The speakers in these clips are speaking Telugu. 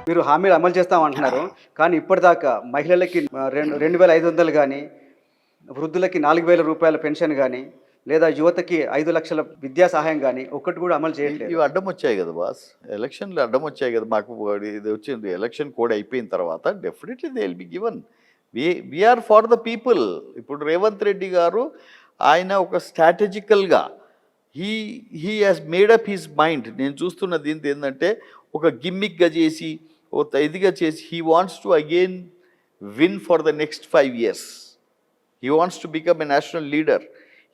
మీరు హామీలు అమలు చేస్తామంటున్నారు. కానీ ఇప్పటిదాకా మహిళలకి 2,500 కానీ, వృద్ధులకి 4,000 రూపాయల పెన్షన్ కానీ, లేదా యువతకి 5,00,000 విద్యా సహాయం కానీ ఒక్కటి కూడా అమలు చేయట్లేదు. ఇవి అడ్డం వచ్చాయి కదా బాస్, ఎలక్షన్లు అడ్డం వచ్చాయి కదా మాకు. ఇది వచ్చింది ఎలక్షన్ కోడ్ అయిపోయిన తర్వాత definitely they will be given. We are for the people. ఇప్పుడు రేవంత్ రెడ్డి గారు ఆయన ఒక స్ట్రాటజికల్గా he has made up his mind. నేను చూస్తున్న దీంతో ఏంటంటే ఒక గిమ్మిక్గా చేసి ఇదిగా చేసి he wants to again win for the next 5 years. He wants to become a national leader.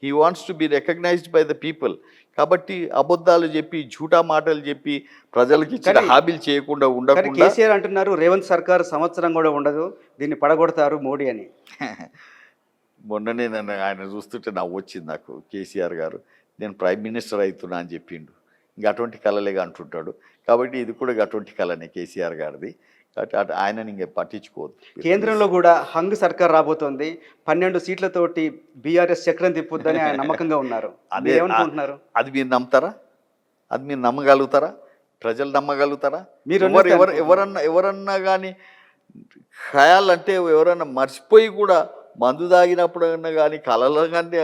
He wants to be recognised by the people. కాబట్టి అబద్ధాలు చెప్పి జూటా మాటలు చెప్పి ప్రజలకి ఇచ్చిన హామీలు చేయకుండా ఉండకుండా కేసీఆర్ అంటున్నారు రేవంత్ సర్కార్ సంవత్సరం కూడా ఉండదు, దీన్ని పడగొడతారు మోడీ అని. మొన్ననే నన్ను ఆయన చూస్తుంటే నవ్వు వచ్చింది నాకు. కేసీఆర్ గారు నేను ప్రైమ్ మినిస్టర్ అవుతున్నా అని చెప్పిండు. ఇంకా అటువంటి కళలేగా అంటుంటాడు. కాబట్టి ఇది కూడా అటువంటి కళనే కేసీఆర్ గారిది. కాబట్టి ఆయనని ఇంకా పట్టించుకోవద్దు. కేంద్రంలో కూడా హంగ్ సర్కార్ రాబోతోంది. 12 సీట్లతోటి బీఆర్ఎస్ చక్రం తిప్పుద్దని ఆయన నమ్మకంగా ఉన్నారు. అదే ఏమనుకుంటున్నారు? అది మీరు నమ్ముతారా? అది మీరు నమ్మగలుగుతారా? ప్రజలు నమ్మగలుగుతారా? మీరు ఎవరన్నా కానీ ఖయాలంటే ఎవరన్నా మర్చిపోయి కూడా మందు తాగినప్పుడన్నా కానీ కళలో కానీ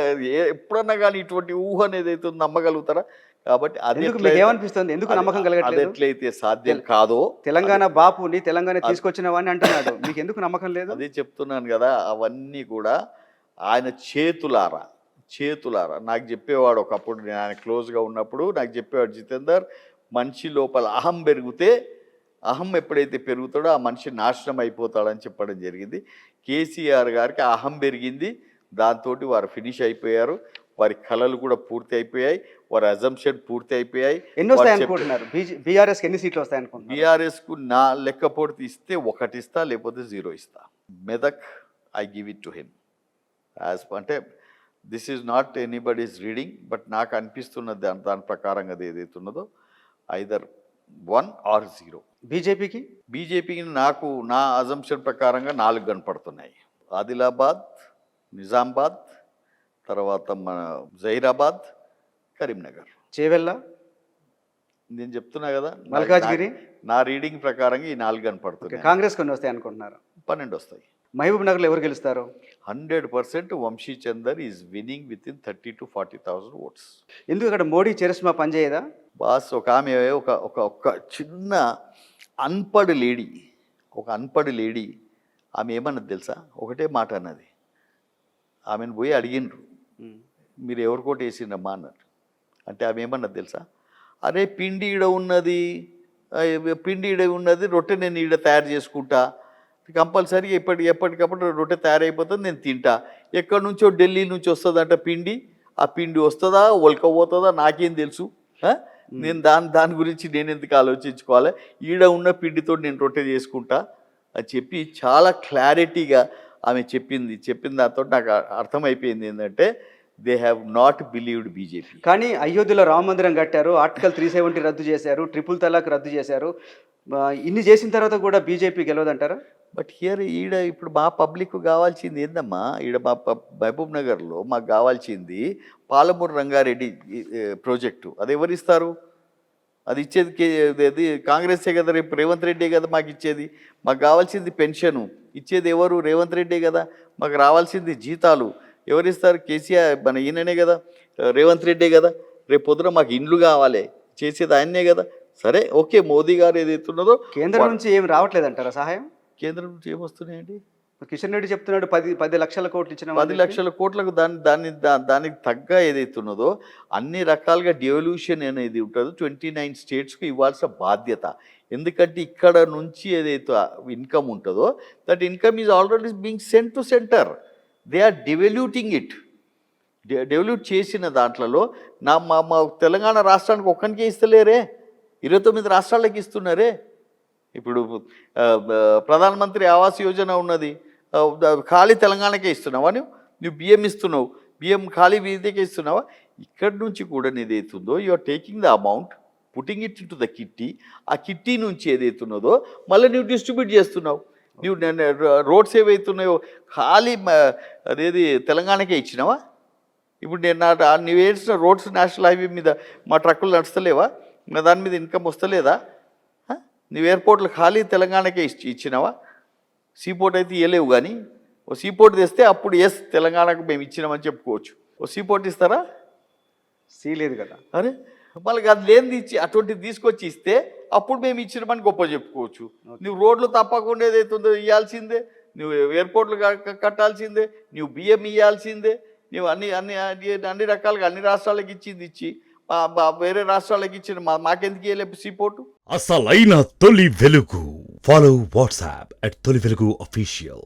ఎప్పుడన్నా కానీ ఇటువంటి ఊహ అనేది అయితే నమ్మగలుగుతారా? కాబట్టి అది ఏమనిపిస్తుంది, ఎందుకు నమ్మకం కలగట్లేదు? ఎట్లయితే సాధ్యం కాదో తెలంగాణ బాపుని తెలంగాణ తీసుకొచ్చిన వాడిని అంటున్నాడు, మీకు ఎందుకు నమ్మకం లేదు? అదే చెప్తున్నాను కదా, అవన్నీ కూడా ఆయన చేతులారా నాకు చెప్పేవాడు. ఒకప్పుడు నేను ఆయన క్లోజ్గా ఉన్నప్పుడు నాకు చెప్పేవాడు, జితేందర్ మనిషి లోపల అహం పెరిగితే అహం ఎప్పుడైతే పెరుగుతాడో ఆ మనిషి నాశనం అయిపోతాడని చెప్పడం జరిగింది. కేసీఆర్ గారికి అహం పెరిగింది, దాంతో వారు ఫినిష్ అయిపోయారు. వారి కళలు కూడా పూర్తి అయిపోయాయి, వారి అజంప్షన్ పూర్తి అయిపోయాయి. ఎన్ని వస్తాయి అనుకుంటున్నారు? బీఆర్ఎస్కి ఎన్ని సీట్లు వస్తాయి అనుకుంటున్నారు? బీఆర్ఎస్కు నా లెక్క పొడితే ఇస్తే 1 ఇస్తా, లేకపోతే 0 ఇస్తా. Medak I give it to him అంటే this is not anybody's reading, but నాకు అనిపిస్తున్నది దాని ప్రకారంగా ఏదైతే ఉన్నదో ఐదర్ 1 or 0. బీజేపీకి నాకు నా అజంప్షన్ ప్రకారంగా 4 కనపడుతున్నాయి. ఆదిలాబాద్, నిజామాబాద్, తర్వాత మన జైరాబాద్, కరీంనగర్, చేవెళ్ళ. నేను చెప్తున్నా కదా, మల్కాజ్గిరి. నా రీడింగ్ ప్రకారంగా ఈ 4 కనపడుతున్నాయి. కాంగ్రెస్ కొన్ని వస్తాయి అనుకుంటున్నారు? 12 వస్తాయి. మహబూబ్ నగర్లో ఎవరు గెలుస్తారు? 100% Vamshi Chander is winning with in 30,000 to 40,000 votes. ఎందుకు అక్కడ మోడీ చరిస్మా పనిచేయదా? బాస్, ఒక ఆమె ఒక చిన్న అన్పడ్ లేడీ ఆమె ఏమన్నది తెలుసా? ఒకటే మాట అన్నది. ఆమెను పోయి అడిగినరు, మీరు ఎవరి కోట వేసిండ్రమ్మా అన్నారు. అంటే ఆమె ఏమన్నది తెలుసా? అరే పిండి ఈడ ఉన్నది, రొట్టె నేను ఈడ తయారు చేసుకుంటా, కంపల్సరీ ఎప్పటికప్పుడు రొట్టె తయారైపోతుంది, నేను తింటా. ఎక్కడి నుంచో ఢిల్లీ నుంచి వస్తుందంట పిండి, ఆ పిండి వస్తుందా ఒలకపోతుందా నాకేం తెలుసు, నేను దాని గురించి నేను ఎందుకు ఆలోచించుకోవాలి, ఈడ ఉన్న పిండితో నేను రొట్టె చేసుకుంటా అని చెప్పి చాలా క్లారిటీగా ఆమె చెప్పిన దాంతో నాకు అర్థమైపోయింది ఏంటంటే they have not believed BJP. కానీ అయోధ్యలో రామ మందిరం కట్టారు, ఆర్టికల్ 370 రద్దు చేశారు, ట్రిపుల్ తలాక్ రద్దు చేశారు. ఇన్ని చేసిన తర్వాత కూడా బీజేపీ గెలవదంటారా? బట్ ఈడ ఇప్పుడు మా పబ్లిక్ కావాల్సింది ఏందమ్మా, ఈడ మా మహబూబ్ నగర్లో మాకు కావాల్సింది పాలమూరు రంగారెడ్డి ప్రాజెక్టు. అది ఎవరిస్తారు? అది ఇచ్చేది కాంగ్రెసే కదా, రేపు రేవంత్ రెడ్డే కదా మాకు ఇచ్చేది. మాకు కావాల్సింది పెన్షను ఇచ్చేది ఎవరు? రేవంత్ రెడ్డే కదా. మాకు రావాల్సింది జీతాలు ఎవరిస్తారు? కేసీఆర్ మన ఈయననే కదా, రేవంత్ రెడ్డే కదా. రేపు పొద్దున మాకు ఇండ్లు కావాలి, చేసేది ఆయన్నే కదా. సరే ఓకే, మోదీ గారు ఏదైతే ఉన్నదో కేంద్రం నుంచి ఏం రావట్లేదంటారా సహాయం? కేంద్రం నుంచి ఏమొస్తున్నాయండి? కిషన్ రెడ్డి చెప్తున్నాడు 10 లక్షల కోట్లు ఇచ్చిన. 10 లక్షల కోట్లకు దానికి తగ్గ ఏదైతే ఉన్నదో అన్ని రకాలుగా డెవల్యూషన్ అనేది ఉంటుందో 29 స్టేట్స్కు ఇవ్వాల్సిన బాధ్యత. ఎందుకంటే ఇక్కడ నుంచి ఏదైతే ఇన్కమ్ ఉంటుందో that income is already being sent to centre. They are devaluating it. Devaluate చేసిన దాంట్లో మా తెలంగాణ రాష్ట్రానికి ఒక్కనికే ఇస్తలేరే, 29 రాష్ట్రాలకి ఇస్తున్నారే. ఇప్పుడు ప్రధానమంత్రి ఆవాస్ యోజన ఉన్నది, ఖాళీ తెలంగాణకే ఇస్తున్నావా? నువ్వు బియ్యం ఇస్తున్నావు, బియ్యం ఖాళీ వీధికే ఇస్తున్నావా? ఇక్కడి నుంచి కూడా ఏదైతుందో you are taking the amount, putting it to the kitty. ఆ కిట్టి నుంచి ఏదైతున్నదో మళ్ళీ నువ్వు డిస్ట్రిబ్యూట్ చేస్తున్నావు. నువ్వు రోడ్స్ ఏవైతున్నాయో ఖాళీ అదేది తెలంగాణకే ఇచ్చినావా? ఇప్పుడు నువ్వు వేసిన రోడ్స్ నేషనల్ హైవే మీద మా ట్రక్కులు నడుస్తలేవా? దాని మీద ఇన్కమ్ వస్తలేదా? నువ్వు ఎయిర్పోర్ట్లు ఖాళీ తెలంగాణకే ఇచ్చినావా? సీపోర్ట్ అయితే ఇవ్వలేవు, కానీ ఓ సీపోర్ట్ తెస్తే అప్పుడు ఎస్ తెలంగాణకు మేము ఇచ్చినామని చెప్పుకోవచ్చు. ఓ సీపోర్ట్ ఇస్తారా? సీ లేదు కదా. అరే మళ్ళీ అది లేనిది ఇచ్చి అటువంటిది తీసుకొచ్చి ఇస్తే అప్పుడు మేము ఇచ్చినామని గొప్ప చెప్పుకోవచ్చు. నువ్వు రోడ్లు తప్పకుండా ఏదైతుందో ఇవ్వాల్సిందే, నువ్వు ఎయిర్పోర్ట్లు కట్టాల్సిందే, నువ్వు బియ్యం ఇవ్వాల్సిందే, నువ్వు అన్ని రకాలుగా అన్ని రాష్ట్రాలకు ఇచ్చి వేరే రాష్ట్రాలకు ఇచ్చిన మాకెందుకు ఇవ్వలేదు సీపోర్టు? అసలైన తొలి వెలుగు. ఫాలో వాట్సాప్ @తొలి వెలుగు official.